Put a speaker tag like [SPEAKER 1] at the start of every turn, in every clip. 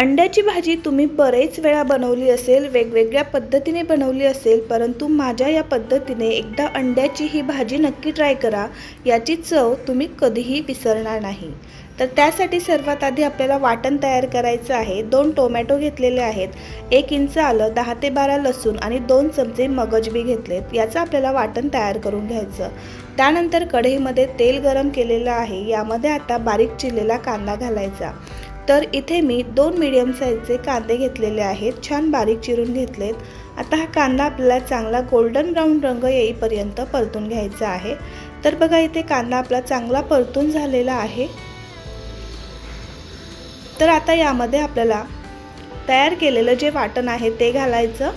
[SPEAKER 1] अंड्याची भाजी तुम्ही बरेच वेळा बनवली असेल, वेगवेगळ्या पद्धतीने बनवली असेल, परंतु माझ्या या पद्धतीने एकदा अंड्याची ही भाजी नक्की ट्राय करा। याची चव तुम्ही कधीही विसरणार नाही। तर त्यासाठी सर्वात आधी आपल्याला वाटण तयार करायचं आहे। 2 टोमॅटो घेतलेले आहेत, 1 इंच आलं, 10 ते 12 लसूण आणि 2 चमचे मगजबी घेतलेत। याचं आपल्याला वाटण तयार करून घ्यायचं। त्यानंतर कढईमध्ये तेल गरम केलेलं आहे, यामध्ये आता बारीक चिरलेला कांदा घालायचा। तर इथे मी 2 मीडियम साइजचे कांदे घेतलेले आहेत, छान बारीक चिरून घेतलेत। आता हा कांदा आपल्याला चांगला गोल्डन ब्राउन रंग येईपर्यंत परतून घ्यायचा आहे। तर बघा इथे कांदा आपला चांगला परतून झालेला आहे। तर आता यामध्ये आपल्याला तयार केलेलं जे वाटण आहे ते घालायचं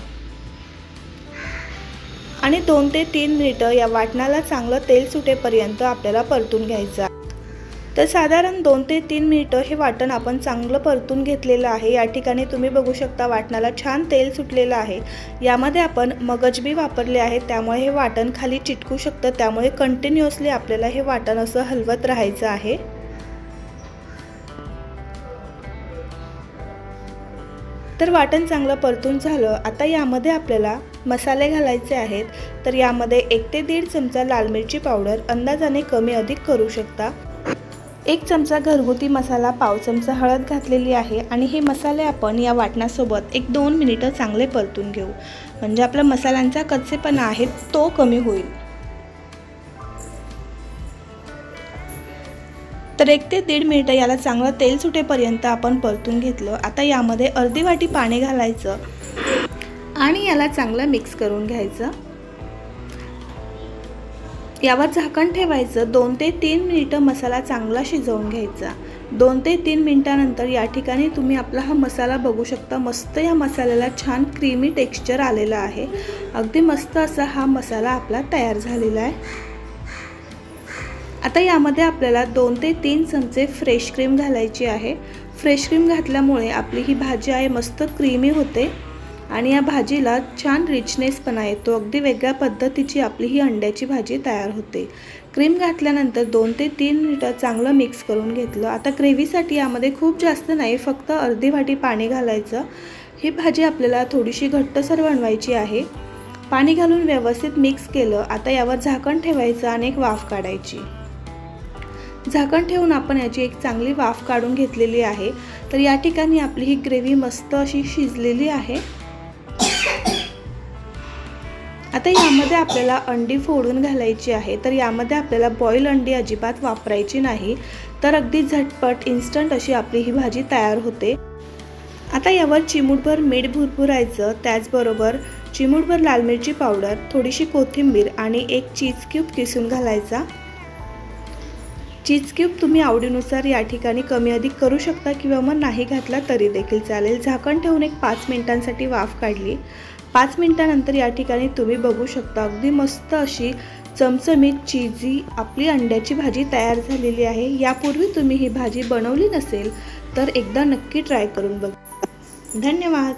[SPEAKER 1] आणि 2 ते 3 मिनिटं या वाटणाला चांगलं तेल सुटेपर्यंत आपल्याला परतून घ्यायचं। तर साधारण 2 ते 3 मिनिटं हे वाटण आपण चांगलं परतून घेतलेलं आहे। या ठिकाणी तुम्ही बघू शकता वाटणाला छान तेल सुटलेलं आहे। यामध्ये आपण मगजबी वापरले आहे, त्यामुळे हे वाटण खाली चिटकू शकतं, त्यामुळे कंटिन्युअसली आपल्याला हे वाटण असं हलवत राहायचं आहे। तर वाटण चांगलं परतून झालं। आता यामध्ये आपल्याला मसाले घालायचे आहेत। तर यामध्ये 1 ते 1.5 चमचा लाल मिरची पावडर, अंदाजाने कमी अधिक करू शकता। 1 चमचा घरगुती मसाला, पाव चमचा हळद घातलेली आहे आणि हे मसाले आपण या वाटणासोबत 1-2 मिनिटं चांगले परतून घेऊ, म्हणजे आपला मसाल्यांचा कच्चेपणा आहे तो कमी होईल। तर 1 ते 1.5 मिनिटं याला चांगलं तेल सुटेपर्यंत आपण परतून घेतलं। आता यामध्ये अर्धी वाटी पाणी घालायचं आणि याला चांगलं मिक्स करून घ्यायचं। यावर झाकण ठेवायचं। 2 ते 3 मिनिटं मसाला चांगला शिजवून घ्यायचा। 2 ते 3 मिनिटांनंतर या ठिकाणी तुम्ही आपला हा मसाला बघू शकता, मस्त या मसाल्याला छान क्रीमी टेक्स्चर आलेलं आहे। अगदी मस्त असा हा मसाला आपला तयार झालेला आहे। आता यामध्ये आपल्याला 2 ते 3 चमचे फ्रेश क्रीम घालायची आहे। फ्रेश क्रीम घातल्यामुळे आपली ही भाजी आहे मस्त क्रीमी होते आणि या भाजीला छान रिचनेस पण येतो। अगदी वेगळ्या पद्धतीची आपली ही अंड्याची भाजी तयार होते। क्रीम घातल्यानंतर 2 ते 3 मिनिटं चांगलं मिक्स करून घेतलं। आता ग्रेव्हीसाठी यामध्ये खूप जास्त नाही, फक्त अर्धी वाटी पाणी घालायचं। ही भाजी आपल्याला थोडीशी घट्टसर बनवायची आहे। पाणी घालून व्यवस्थित मिक्स केलं। आता यावर झाकण ठेवायचं आणि एक वाफ काढायची। झाकण ठेवून आपण याची एक चांगली वाफ काढून घेतलेली आहे। तर या ठिकाणी आपली ही ग्रेव्ही मस्त अशी शिजलेली आहे। आता यामध्ये आपल्याला अंडी फोडून घालायची आहे। तर यामध्ये आपल्याला बॉईल अंडी अजिबात वापरायची नाही, तर अगदी झटपट इन्स्टंट अशी आपली ही भाजी तयार होते। आता यावर चिमूटभर मीठ भुरभुरायचं, त्याचबरोबर चिमूटभर लाल मिरची पावडर, थोडीशी कोथिंबीर आणि 1 चीज क्यूब किसून घालायचा। चीज क्यूब तुम्ही आवडीनुसार या ठिकाणी कमी अधिक करू शकता किंवा मग नाही घातला तरी देखील चालेल। झाकण ठेवून एक 5 मिनिटांसाठी वाफ काढली। 5 मिनिटांनंतर या ठिकाणी तुम्ही बघू शकता अगदी मस्त अशी चमचमीत चीजी आपली अंड्याची भाजी तयार झालेली आहे। यापूर्वी तुम्ही ही भाजी बनवली नसेल तर एकदा नक्की ट्राय करून बघा। धन्यवाद।